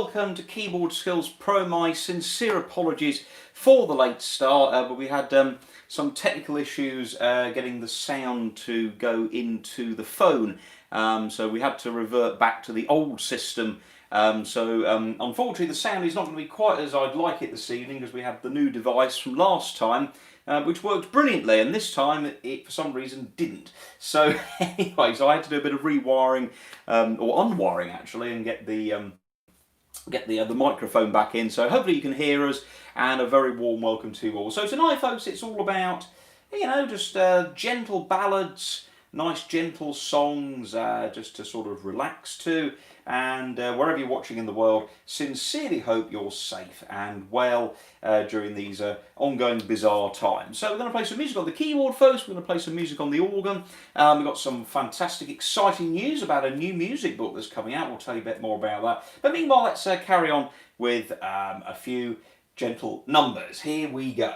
welcome to Keyboard Skills Pro. My sincere apologies for the late start, but we had some technical issues getting the sound to go into the phone, so we had to revert back to the old system. Unfortunately the sound is not going to be quite as I'd like it this evening, because we have the new device from last time, which worked brilliantly, and this time it for some reason didn't. So anyway, so I had to do a bit of rewiring, or unwiring actually, and get the microphone back in. So hopefully you can hear us, and a very warm welcome to you all. So tonight, folks, it's all about, you know, just gentle ballads, nice gentle songs, just to sort of relax to. And wherever you're watching in the world, sincerely hope you're safe and well during these ongoing bizarre times. So we're going to play some music on the keyboard first, we're going to play some music on the organ. We've got some fantastic, exciting news about a new music book that's coming out. We'll tell you a bit more about that. But meanwhile, let's carry on with a few gentle numbers. Here we go.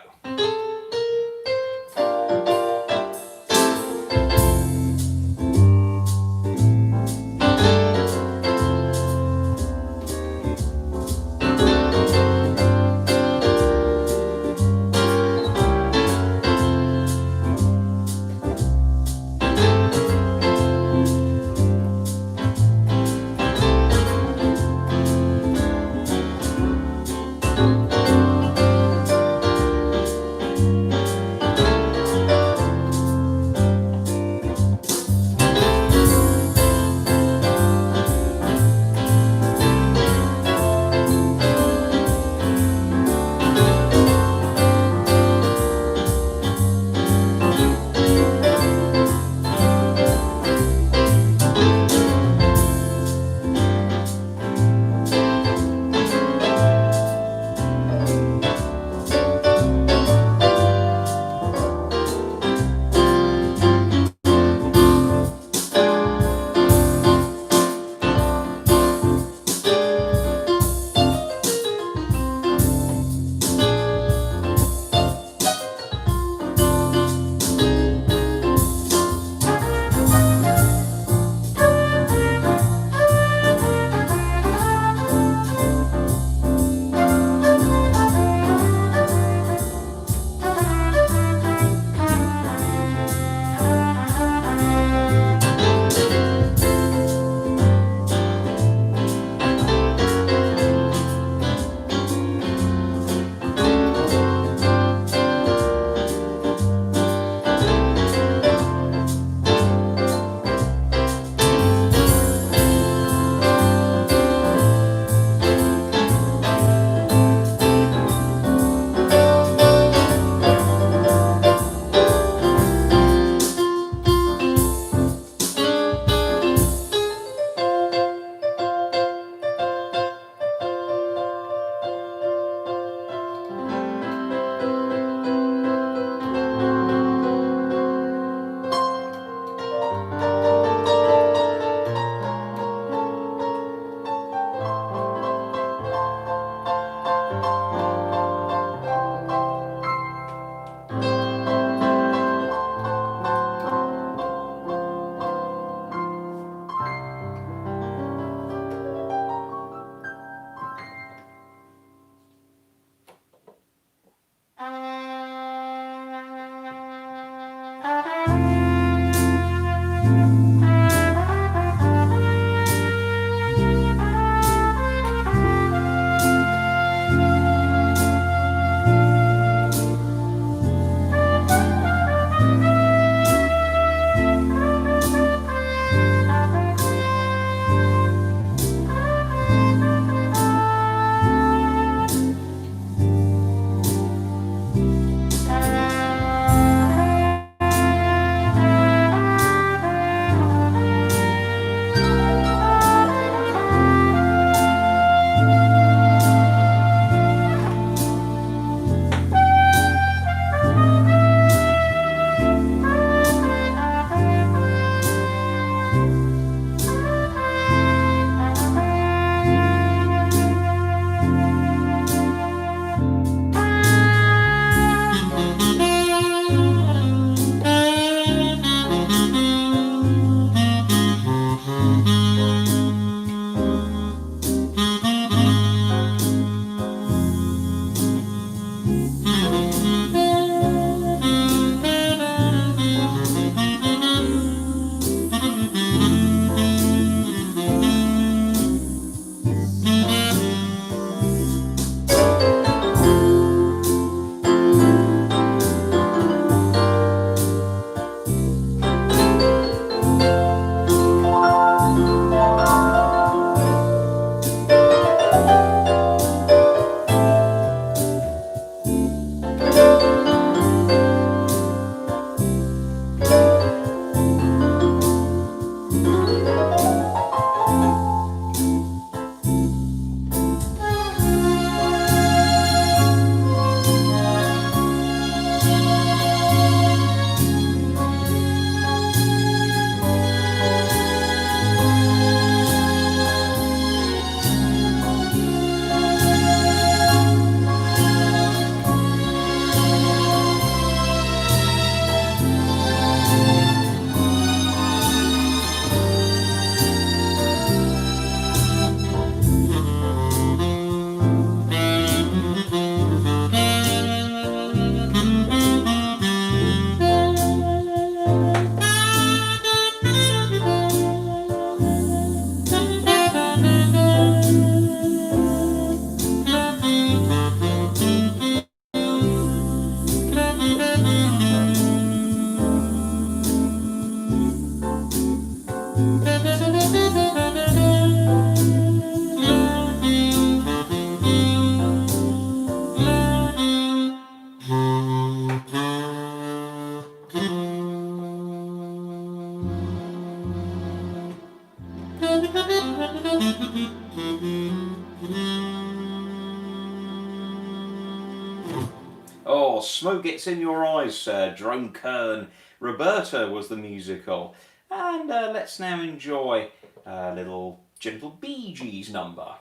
Oh, Smoke Gets in Your Eyes, Sir. Drone Kern. Roberta was the musical. And let's now enjoy a little gentle Bee Gees number.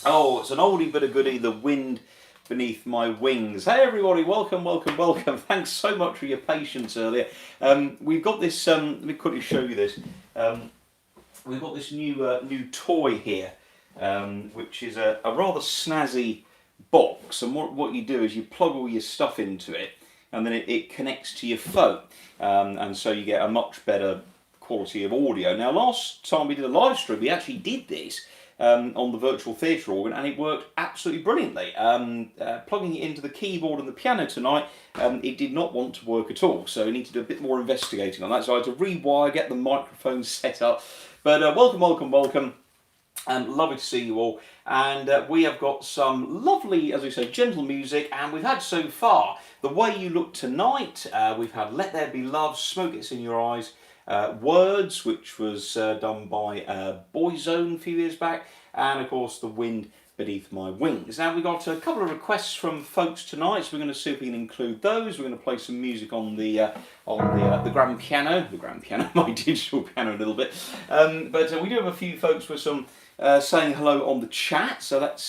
Oh, it's an oldie but a goodie, The Wind Beneath My Wings. Hey everybody, welcome, welcome, welcome. Thanks so much for your patience earlier. We've got this, let me quickly show you this. We've got this new toy here, which is a rather snazzy box, and what you do is you plug all your stuff into it, and then it connects to your phone, and so you get a much better quality of audio. Now, last time we did a live stream, we actually did this on the virtual theatre organ, and it worked absolutely brilliantly. Plugging it into the keyboard and the piano tonight, it did not want to work at all, so we need to do a bit more investigating on that. So I had to rewire, get the microphone set up. But welcome, welcome, welcome. Lovely to see you all. And we have got some lovely, as we say, gentle music. And we've had so far The Way You Look Tonight. We've had Let There Be Love, Smoke Gets in Your Eyes. Words, which was done by Boyzone a few years back. And of course, The Wind Beneath My Wings. Now, we've got a couple of requests from folks tonight, so we're going to see if we can include those. We're going to play some music on the grand piano, my digital piano a little bit. But we do have a few folks with some saying hello on the chat, so let's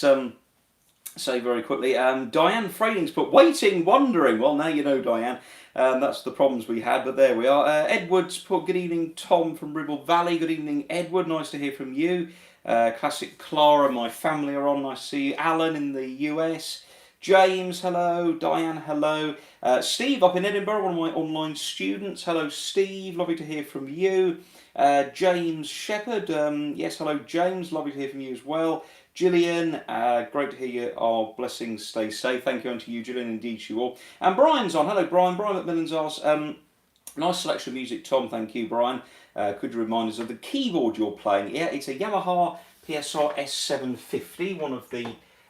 say very quickly. Diane Freiling's put waiting, wondering. Well, now you know, Diane. That's the problems we had, but there we are. Edward's put good evening, Tom from Ribble Valley. Good evening, Edward. Nice to hear from you. Classic Clara, my family are on. Nice to see you. Alan in the US. James, hello. Diane, hello. Steve up in Edinburgh, one of my online students. Hello, Steve. Lovely to hear from you. James Shepherd. Yes, hello, James. Lovely to hear from you as well. Gillian, great to hear you. Oh, blessings, stay safe. Thank you unto you, Gillian, indeed to you all. And Brian's on. Hello, Brian. Brian McMillan's asked, nice selection of music, Tom. Thank you, Brian. Could you remind us of the keyboard you're playing? Yeah, it's a Yamaha PSR S750, one of the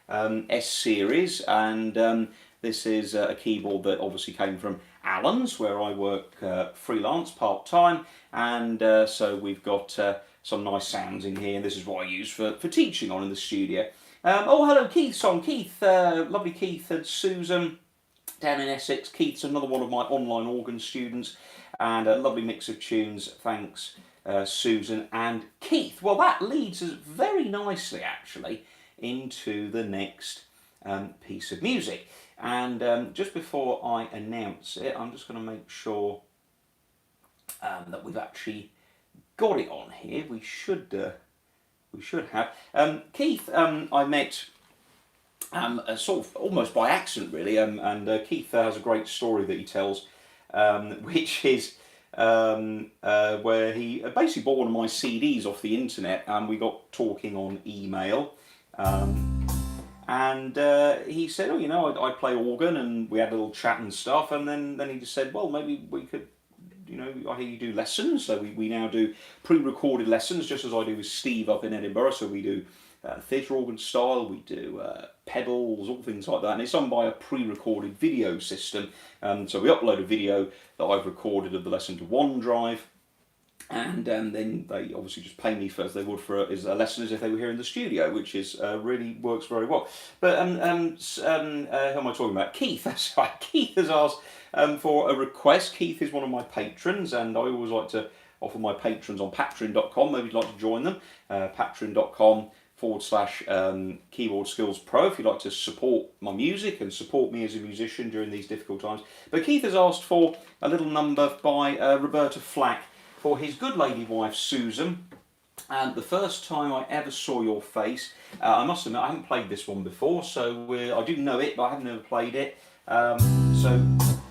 S series, and this is a keyboard that obviously came from Alan's, where I work freelance part-time, and so we've got some nice sounds in here, and this is what I use for teaching on in the studio. Oh, hello, Keith's on. Keith, lovely Keith and Susan down in Essex. Keith's another one of my online organ students, and a lovely mix of tunes. Thanks, Susan and Keith. Well, that leads us very nicely, actually, into the next piece of music. And just before I announce it, I'm just going to make sure that we've actually got it on here. We should have. Keith, I met sort of almost by accident, really, and Keith has a great story that he tells, which is where he basically bought one of my CDs off the internet, and we got talking on email. And he said, oh, you know, I play organ, and we had a little chat and stuff, and then he just said, well, maybe we could, you know, I hear you do lessons, so we now do pre-recorded lessons, just as I do with Steve up in Edinburgh, so we do theatre organ style, we do pedals, all things like that, and it's done by a pre-recorded video system. So we upload a video that I've recorded of the lesson to OneDrive, and then they obviously just pay me as they would for a lesson as if they were here in the studio, which is really works very well. But who am I talking about? Keith. That's right. Keith has asked for a request. Keith is one of my patrons, and I always like to offer my patrons on patron.com. Maybe you'd like to join them. Patron.com/Keyboard Skills Pro if you'd like to support my music and support me as a musician during these difficult times. But Keith has asked for a little number by Roberta Flack for his good lady wife Susan. And the first time I ever saw your face, I must admit I haven't played this one before, so I do know it, but I have never played it. So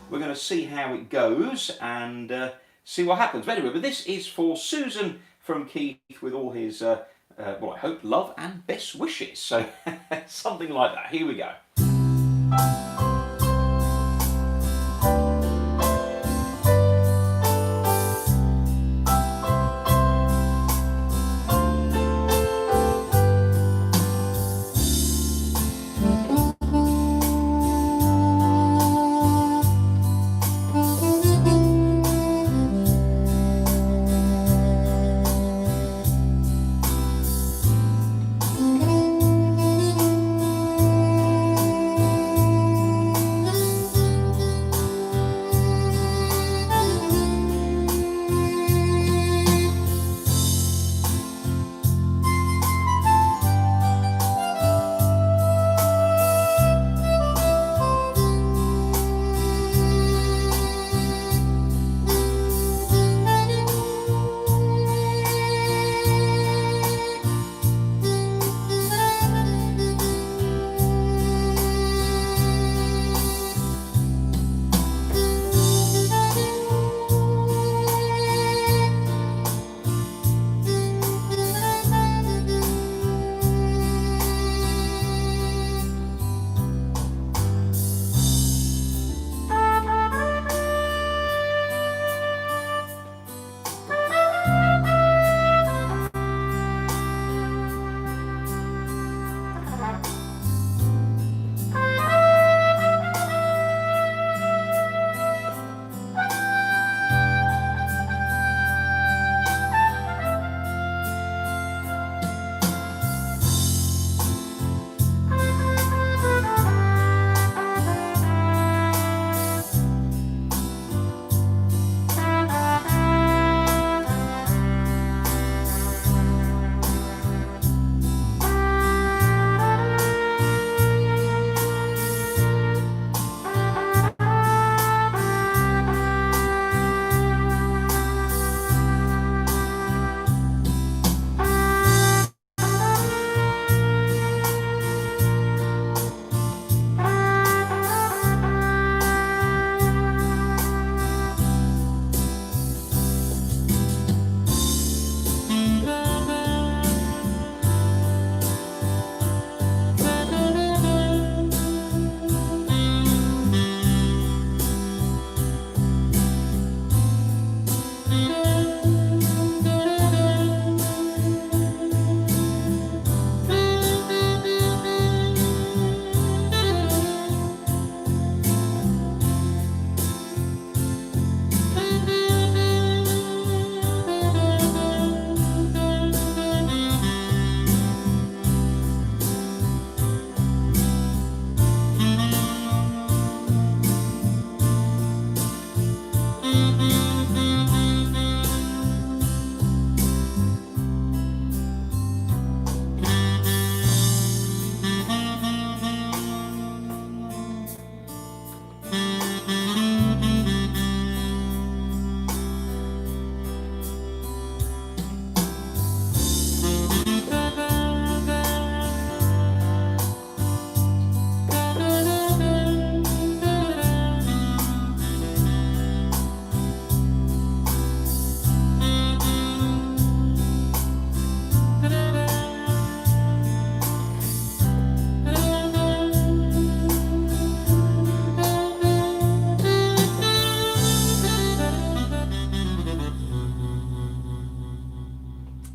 we're going to see how it goes and see what happens. But anyway, but this is for Susan from Keith with all his, well, I hope, love and best wishes. So something like that. Here we go.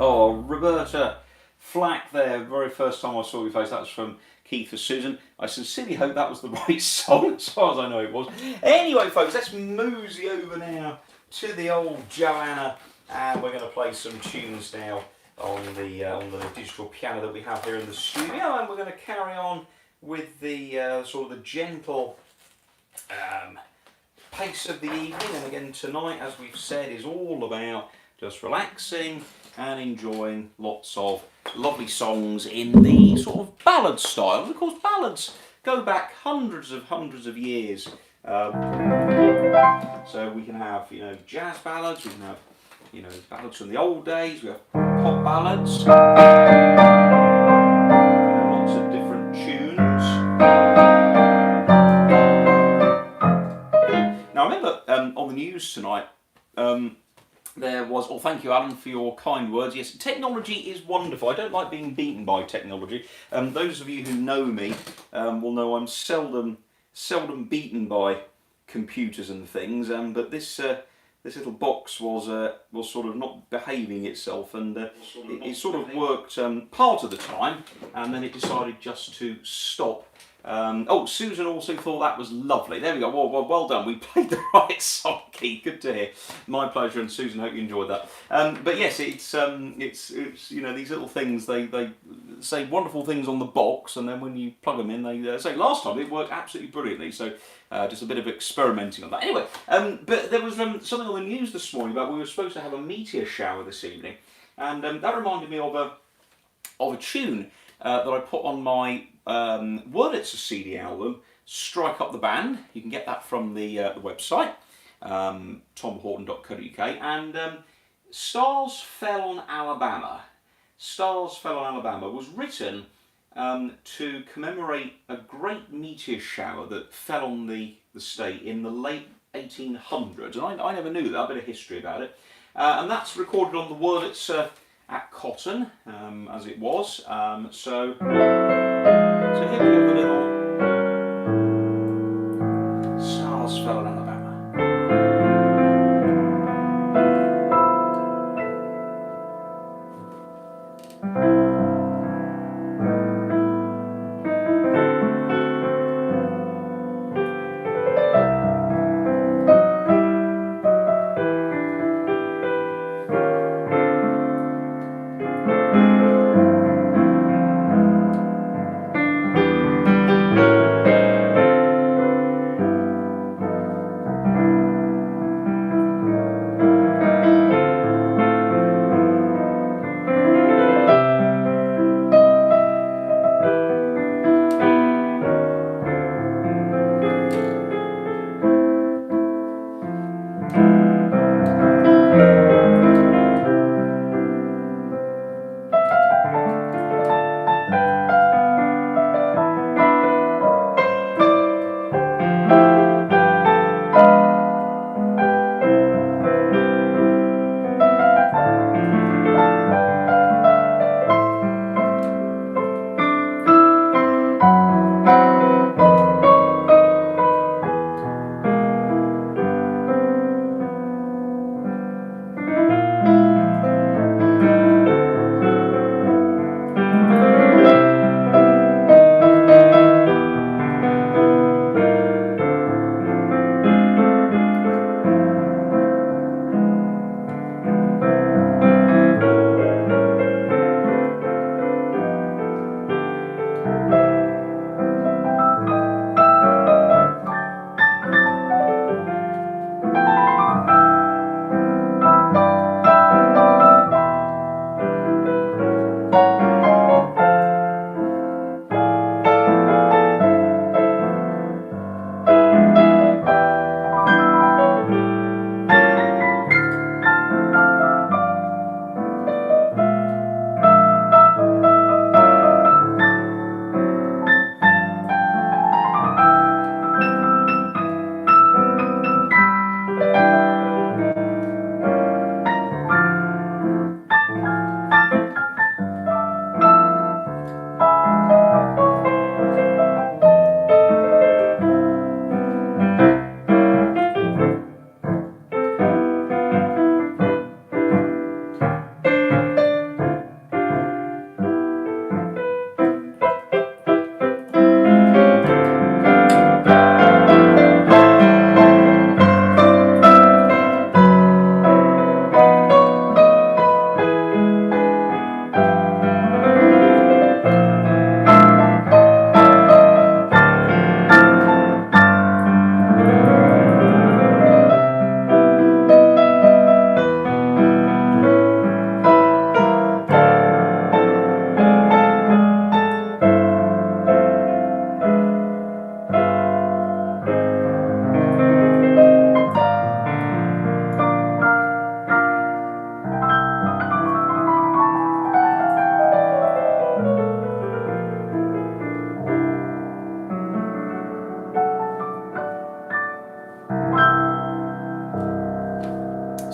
Oh, Roberta Flack there, very first time I saw your face, that was from Keith for Susan. I sincerely hope that was the right song, as far as I know it was. Anyway, folks, let's mosey over now to the old Joanna, and we're going to play some tunes now on the digital piano that we have here in the studio, and we're going to carry on with the sort of the gentle pace of the evening. And again, tonight, as we've said, is all about just relaxing and enjoying lots of lovely songs in the sort of ballad style. And of course, ballads go back hundreds of years. So we can have, you know, jazz ballads, we can have, you know, ballads from the old days, we have pop ballads, lots of different tunes. Now I remember on the news tonight, there was, oh thank you Alan for your kind words, yes, technology is wonderful. I don't like being beaten by technology. Those of you who know me will know I'm seldom beaten by computers and things, but this little box was sort of not behaving itself, and it sort of worked part of the time, and then it decided just to stop. Oh, Susan also thought that was lovely. There we go. Well done. We played the right song, Keith. Good to hear. My pleasure. And Susan, hope you enjoyed that. But yes, it's you know, these little things. They say wonderful things on the box, and then when you plug them in, they say last time it worked absolutely brilliantly. So just a bit of experimenting on that. Anyway, but there was something on the news this morning about we were supposed to have a meteor shower this evening, and that reminded me of a tune that I put on my Wurlitzer CD album, Strike Up the Band. You can get that from the website, tomhorton.co.uk, and Stars Fell on Alabama. Stars Fell on Alabama was written to commemorate a great meteor shower that fell on the state in the late 1800s, and I never knew that, a bit of history about it, and that's recorded on the Wurlitzer at Cotton, as it was. So here we go, the little Stars Fell on Alabama.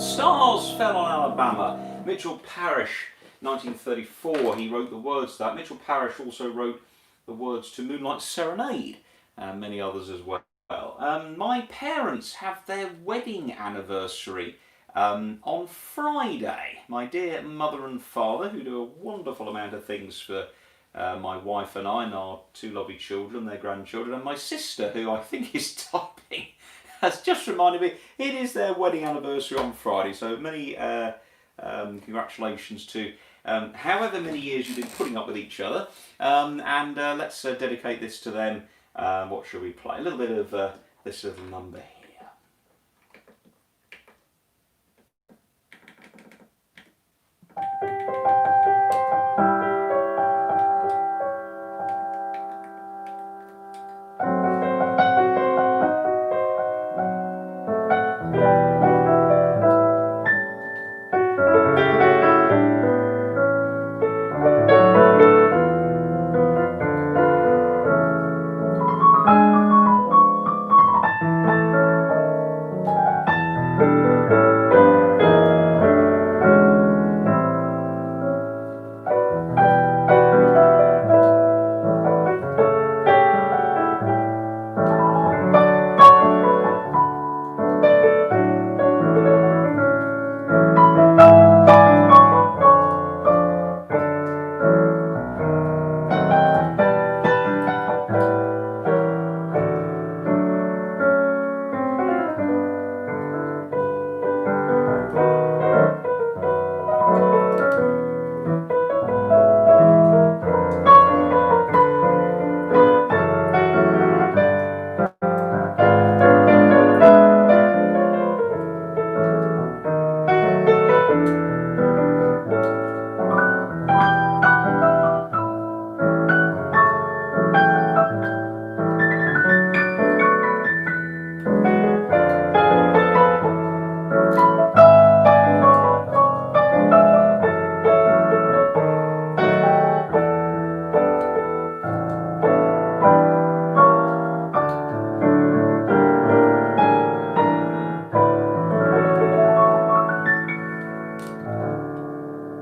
Stars Fell on Alabama. Mitchell Parish, 1934, he wrote the words to that. Mitchell Parish also wrote the words to Moonlight Serenade, and many others as well. My parents have their wedding anniversary on Friday. My dear mother and father, who do a wonderful amount of things for my wife and I and our two lovely children, their grandchildren, and my sister, who I think is typing, has just reminded me it is their wedding anniversary on Friday. So many congratulations to however many years you've been putting up with each other. And let's dedicate this to them. What shall we play? A little bit of this little number here.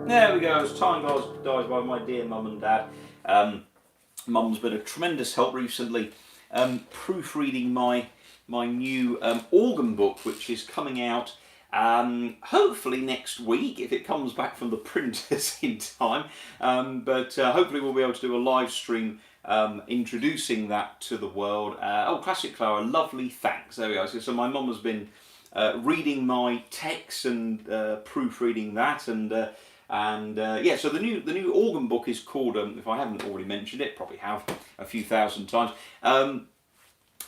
There we go, as time dies by, my dear mum and dad. Mum's been a tremendous help recently, proofreading my new organ book, which is coming out hopefully next week, if it comes back from the printers in time. But hopefully we'll be able to do a live stream introducing that to the world. Oh, Classic Clara, lovely, thanks. There we go. So my mum has been reading my text and proofreading that, and yeah, so the new organ book is called, if I haven't already mentioned it, probably have a few thousand times.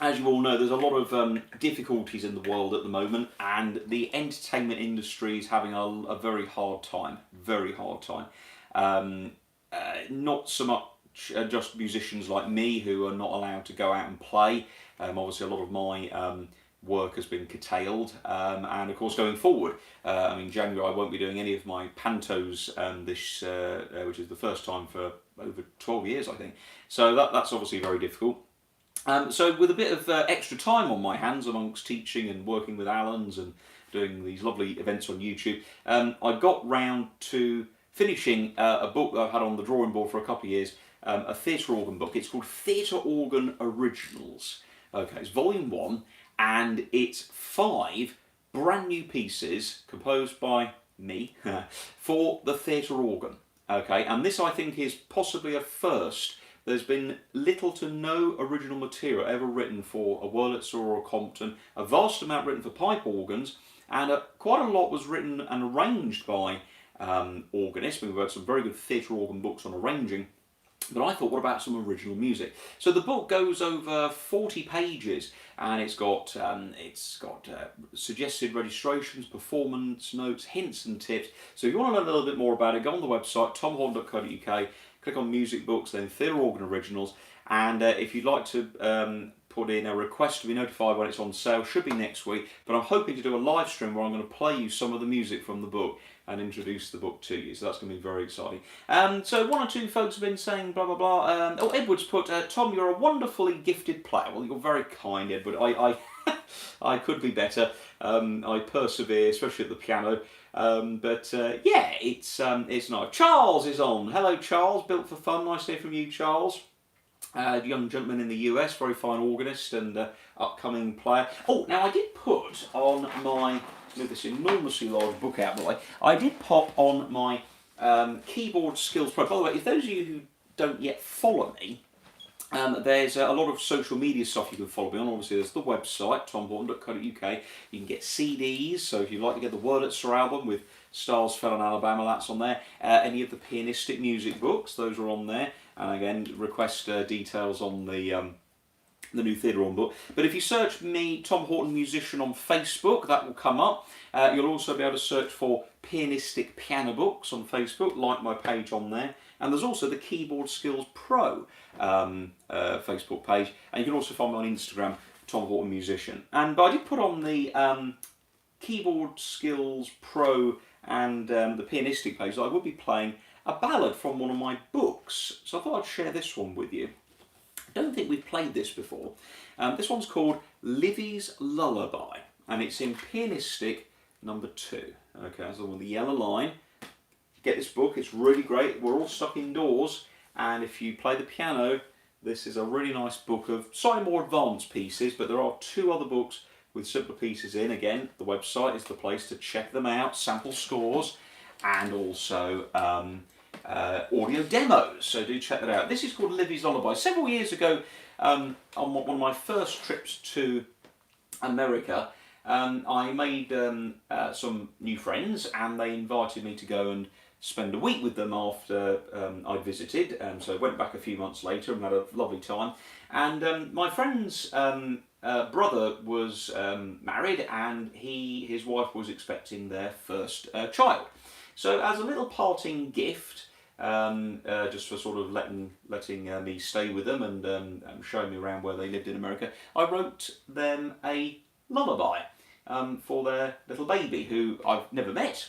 As you all know, there's a lot of difficulties in the world at the moment, and the entertainment industry is having a very hard time. Very hard time. Not so much just musicians like me who are not allowed to go out and play. Obviously, a lot of my work has been curtailed, and of course going forward, I mean, January I won't be doing any of my pantos this, which is the first time for over 12 years, I think. So that's obviously very difficult. So with a bit of extra time on my hands amongst teaching and working with Alan's and doing these lovely events on YouTube, I got round to finishing a book that I've had on the drawing board for a couple of years, a theatre organ book. It's called Theatre Organ Originals. Okay, it's volume 1, and it's 5 brand new pieces composed by me for the theatre organ. Okay, and this I think is possibly a first. There's been little to no original material ever written for a Wurlitzer or a Compton, a vast amount written for pipe organs, and quite a lot was written and arranged by organists. We've had some very good theatre organ books on arranging. But I thought, what about some original music? So the book goes over 40 pages, and it's got suggested registrations, performance notes, hints and tips. So if you want to learn a little bit more about it, go on the website tomhorn.co.uk, click on music books, then theatre organ originals, and if you'd like to put in a request to be notified when it's on sale, should be next week. But I'm hoping to do a live stream where I'm going to play you some of the music from the book and introduce the book to you, so that's going to be very exciting. So one or two folks have been saying blah blah blah. Oh, Edward's put, Tom, you're a wonderfully gifted player. Well, you're very kind, Edward. I could be better. I persevere, especially at the piano. Yeah, it's nice. Charles is on. Hello, Charles. Built for Fun. Nice to hear from you, Charles. Young gentleman in the US, very fine organist and upcoming player. Oh, now I did put on my, with this enormously large book out, by the way, I did pop on my keyboard skills pro. By the way, if those of you who don't yet follow me, there's a lot of social media stuff you can follow me on. Obviously, there's the website, tomhorton.co.uk. You can get CDs, so if you'd like to get the Wurlitzer album with Stars Fell in Alabama, that's on there. Any of the pianistic music books, those are on there. And again, request details on the new Theatre On book. But if you search me, Tom Horton Musician, on Facebook, that will come up. You'll also be able to search for Pianistic Piano Books on Facebook, like my page on there. And there's also the Keyboard Skills Pro Facebook page. And you can also find me on Instagram, Tom Horton Musician. But I did put on the Keyboard Skills Pro and the Pianistic page that I will be playing a ballad from one of my books. So I thought I'd share this one with you. I don't think we've played this before. This one's called Livy's Lullaby, and it's in Pianistic number 2. Okay, that's the one with the yellow line. Get this book, it's really great. We're all stuck indoors, and if you play the piano, this is a really nice book of slightly more advanced pieces, but there are 2 other books with simpler pieces in. Again, the website is the place to check them out, sample scores, and also audio demos, so do check that out. This is called Livy's Lullaby. Several years ago, on one of my first trips to America, I made some new friends, and they invited me to go and spend a week with them after I'd visited. So I went back a few months later and had a lovely time. And my friend's brother was married, and his wife was expecting their first child. So as a little parting gift, just for sort of letting me stay with them and showing me around where they lived in America, I wrote them a lullaby for their little baby, who I've never met.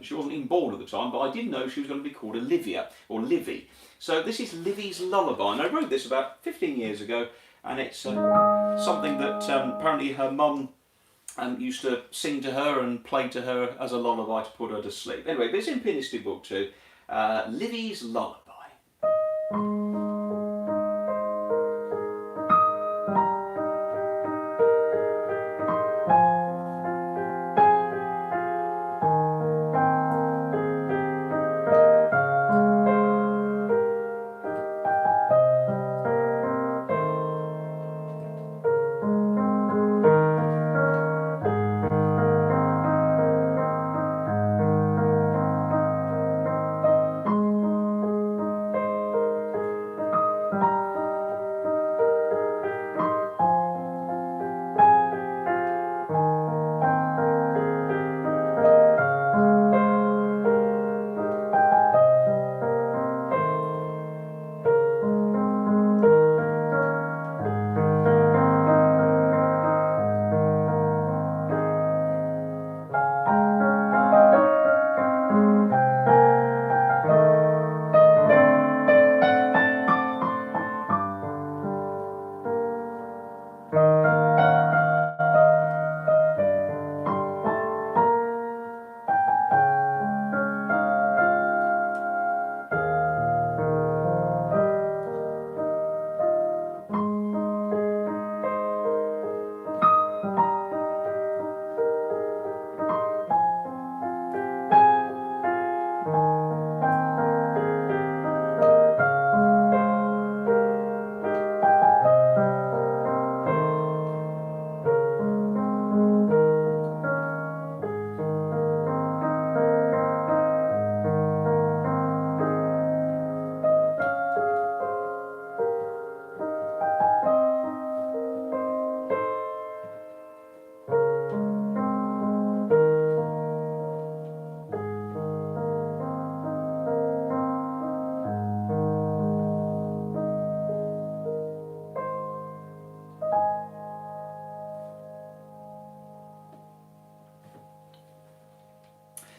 She wasn't even born at the time, but I did know she was going to be called Olivia, or Livy. So this is Livy's Lullaby, and I wrote this about 15 years ago, and it's something that apparently her mum used to sing to her and play to her as a lullaby to put her to sleep. Anyway, but it's in Pianistic Book 2, Livy's Lullaby.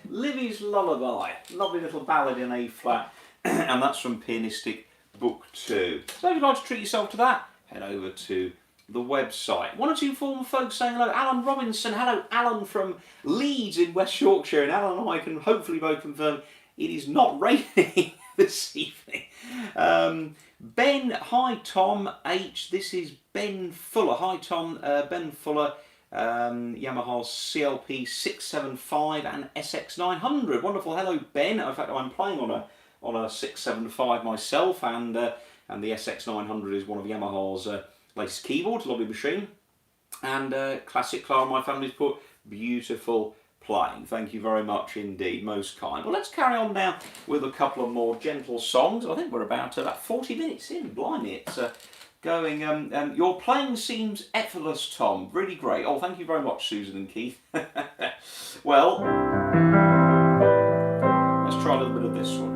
Livy's Lullaby, lovely little ballad in A flat, and that's from Pianistic Book 2. So if you'd like to treat yourself to that, head over to the website. One or two former folks saying hello. Alan Robinson, hello Alan from Leeds in West Yorkshire, and Alan and I can hopefully both confirm it is not raining this evening. Ben, hi Tom H. This is Ben Fuller. Hi Tom, Ben Fuller. Yamaha CLP 675 and SX 900. Wonderful. Hello Ben. In fact, I'm playing on a 675 myself, and the SX 900 is one of Yamaha's latest keyboards. Lovely machine, and classic Clara. My family's put beautiful playing. Thank you very much indeed, most kind. Well, let's carry on now with a couple of more gentle songs. I think we're about 40 minutes in. Blimey, it's going. Your playing seems effortless, Tom. Really great. Oh, thank you very much, Susan and Keith. Well, let's try a little bit of this one.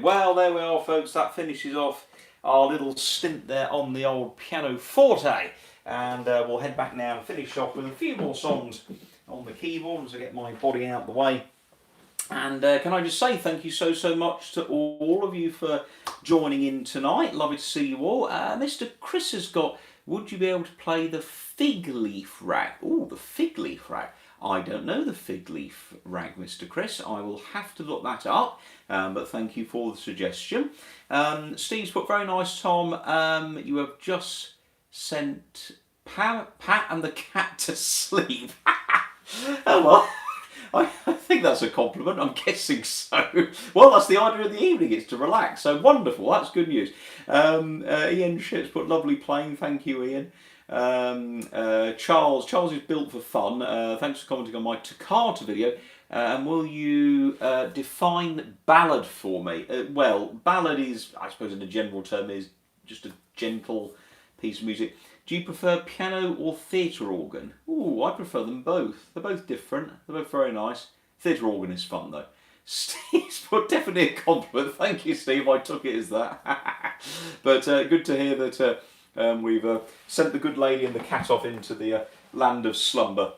Well, there we are, folks. That finishes off our little stint there on the old pianoforte. And we'll head back now and finish off with a few more songs on the keyboard as I get my body out of the way. And can I just say thank you so much to all of you for joining in tonight. Lovely to see you all. Mr. Chris has got, would you be able to play the fig leaf rag? Oh, the fig leaf rag. I don't know the fig leaf rag, Mr. Chris. I will have to look that up, but thank you for the suggestion. Steve's put, very nice, Tom. You have just sent Pat and the cat to sleep. Oh well. I think that's a compliment, I'm guessing so. Well, that's the idea of the evening, it's to relax, so wonderful, that's good news. Ian Ship's put, lovely playing, thank you, Ian. Charles is built for fun, thanks for commenting on my Toccata video. And will you define ballad for me? Well, ballad is, I suppose in a general term, is just a gentle piece of music. Do you prefer piano or theatre organ? Ooh, I prefer them both. They're both different. They're both very nice. Theatre organ is fun though. Steve's put, definitely a compliment. Thank you, Steve. I took it as that. But good to hear that we've sent the good lady and the cat off into the land of slumber.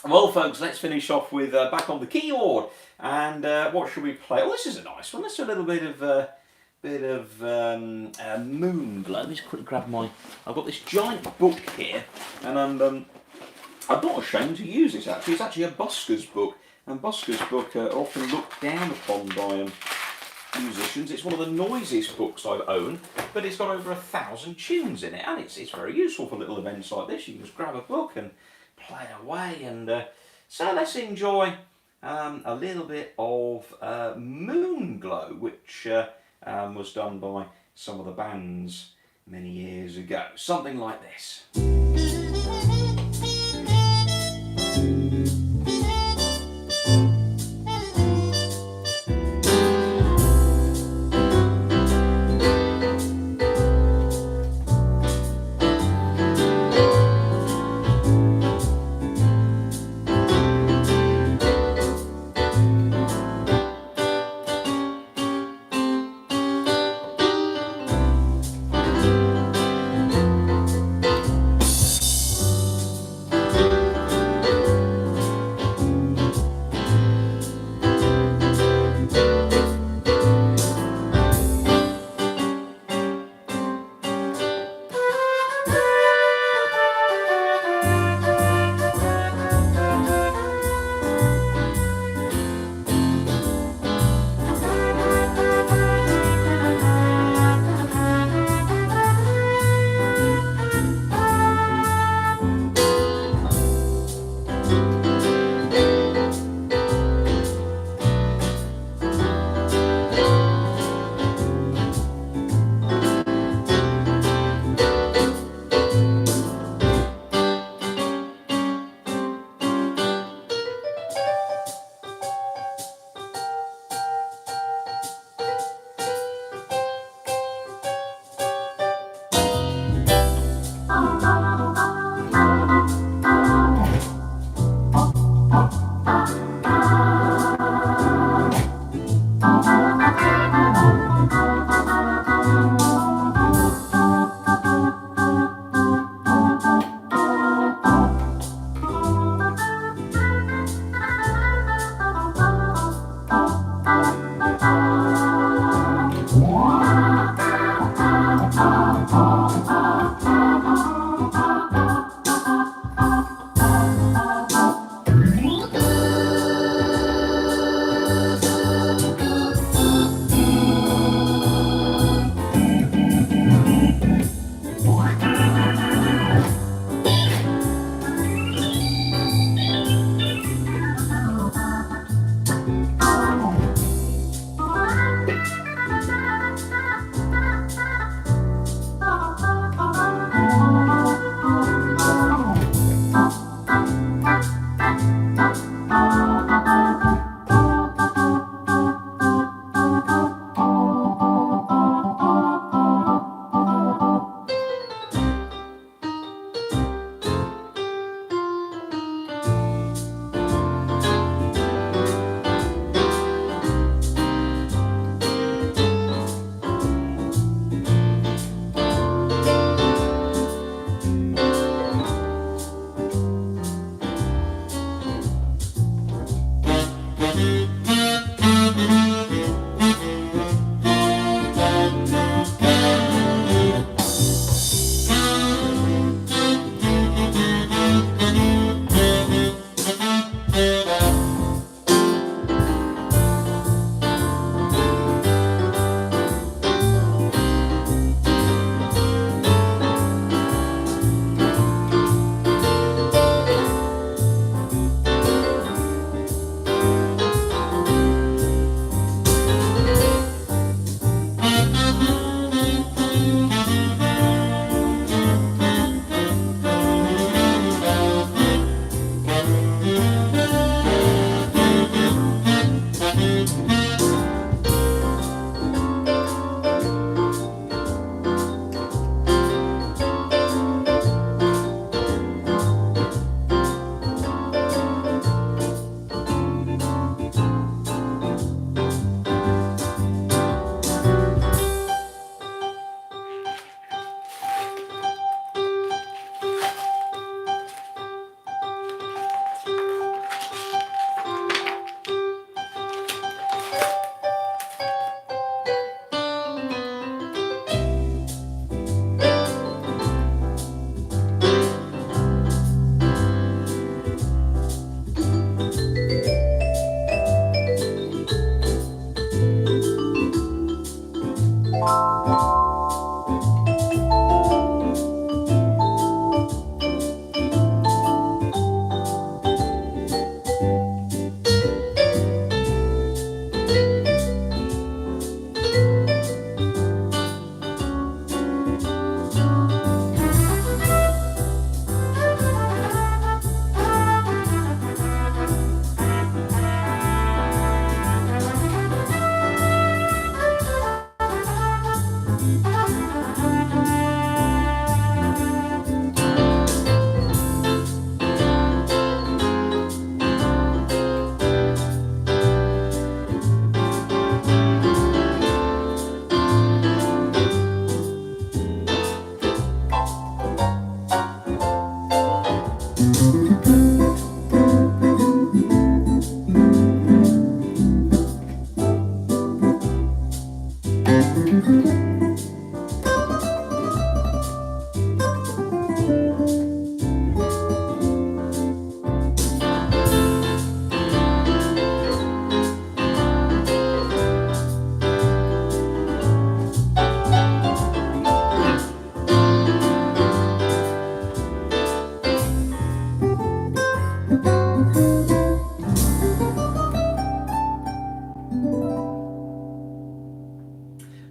Well, folks, let's finish off with back on the keyboard. And what should we play? Oh, this is a nice one. Let's do a little bit of moon glow. Let me just quickly grab my. I've got this giant book here, and I'm not ashamed to use it. Actually, it's actually a busker's book, and busker's book are often looked down upon by musicians. It's one of the noisiest books I've owned, but it's got over 1,000 tunes in it, and it's very useful for little events like this. You can just grab a book and play away, and so let's enjoy a little bit of moon glow, which. Was done by some of the bands many years ago. Something like this.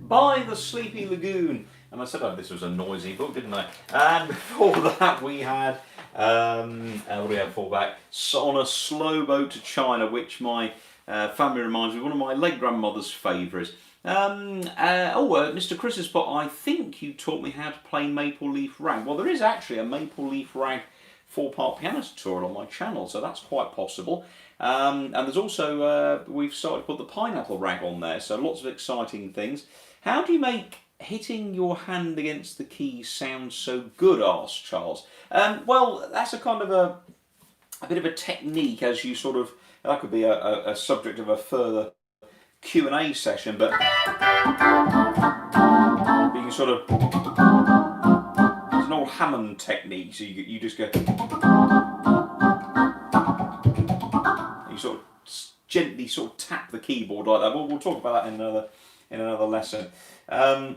By the Sleepy Lagoon. And I said this was a noisy book, didn't I? And before that we had, what do we have before that? On a Slow Boat to China, which my family reminds me of one of my late grandmother's favourites. Mr. Chris's spot, I think you taught me how to play Maple Leaf Rag. Well, there is actually a Maple Leaf Rag 4-part piano tutorial on my channel, so that's quite possible. And there's also, we've started to put the Pineapple Rag on there, so lots of exciting things. How do you make hitting your hand against the keys sound so good, asked Charles. Well, that's a kind of a bit of a technique, as you sort of, that could be a subject of a further Q&A session, but you can sort of, it's an old Hammond technique, so you just go, you sort of gently sort of tap the keyboard like that. We'll talk about that in another lesson. Yeah,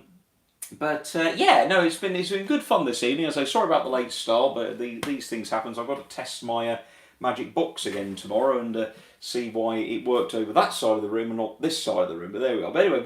no, it's been good fun this evening. As I say, sorry about the late start, but these things happen. So I've got to test my magic box again tomorrow and see why it worked over that side of the room and not this side of the room. But there we are. But anyway,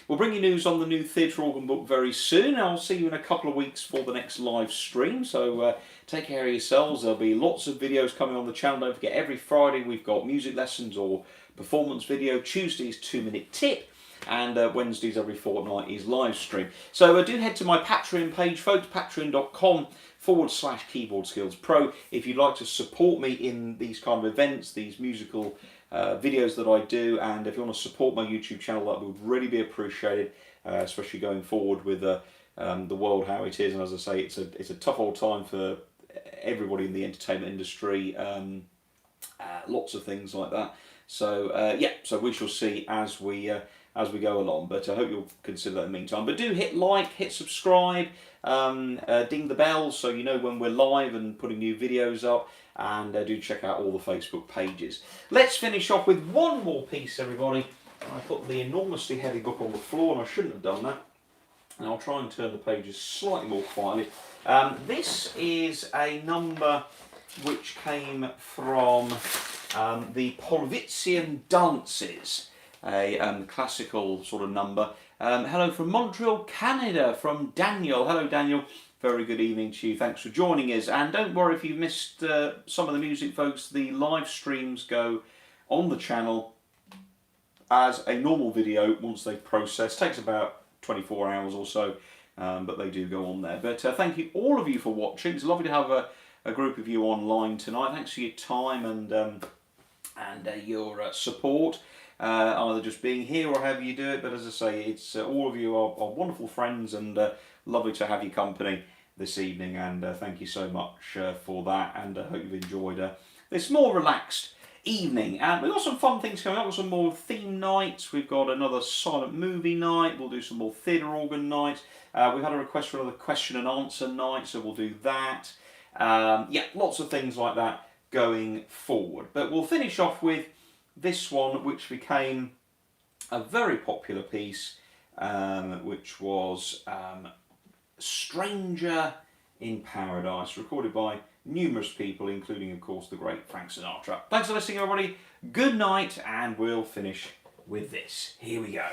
we'll bring you news on the new theatre organ book very soon. I'll see you in a couple of weeks for the next live stream. So take care of yourselves. There'll be lots of videos coming on the channel. Don't forget, every Friday we've got music lessons or performance video. Tuesday's 2-minute tip. And Wednesdays every fortnight is live stream. So do head to my Patreon page, folks, patreon.com/Keyboard Skills Pro. If you'd like to support me in these kind of events, these musical videos that I do, and if you want to support my YouTube channel, that would really be appreciated, especially going forward with the world how it is. And as I say, it's a tough old time for everybody in the entertainment industry. Lots of things like that. So yeah, so we shall see as we go along, but I hope you'll consider that in the meantime. But do hit like, hit subscribe, ding the bell so you know when we're live and putting new videos up, and do check out all the Facebook pages. Let's finish off with one more piece, everybody. I put the enormously heavy book on the floor, and I shouldn't have done that. And I'll try and turn the pages slightly more quietly. This is a number which came from the Polvitzian Dances, a classical sort of number. Hello from Montreal, Canada, from Daniel. Hello, Daniel. Very good evening to you. Thanks for joining us. And don't worry if you've missed some of the music, folks. The live streams go on the channel as a normal video once they've processed. Takes about 24 hours or so, but they do go on there. But thank you, all of you, for watching. It's lovely to have a group of you online tonight. Thanks for your time and your support. Either just being here or however you do it, but as I say, it's all of you are wonderful friends, and lovely to have your company this evening, and thank you so much for that, and I hope you've enjoyed this more relaxed evening. And we've got some fun things coming up. We've got some more theme nights, we've got another silent movie night, we'll do some more theatre organ nights, we've had a request for another question and answer night, so we'll do that. Yeah, lots of things like that going forward, but we'll finish off with this one, which became a very popular piece, which was Stranger in Paradise, recorded by numerous people, including, of course, the great Frank Sinatra. Thanks for listening, everybody. Good night, and we'll finish with this. Here we go.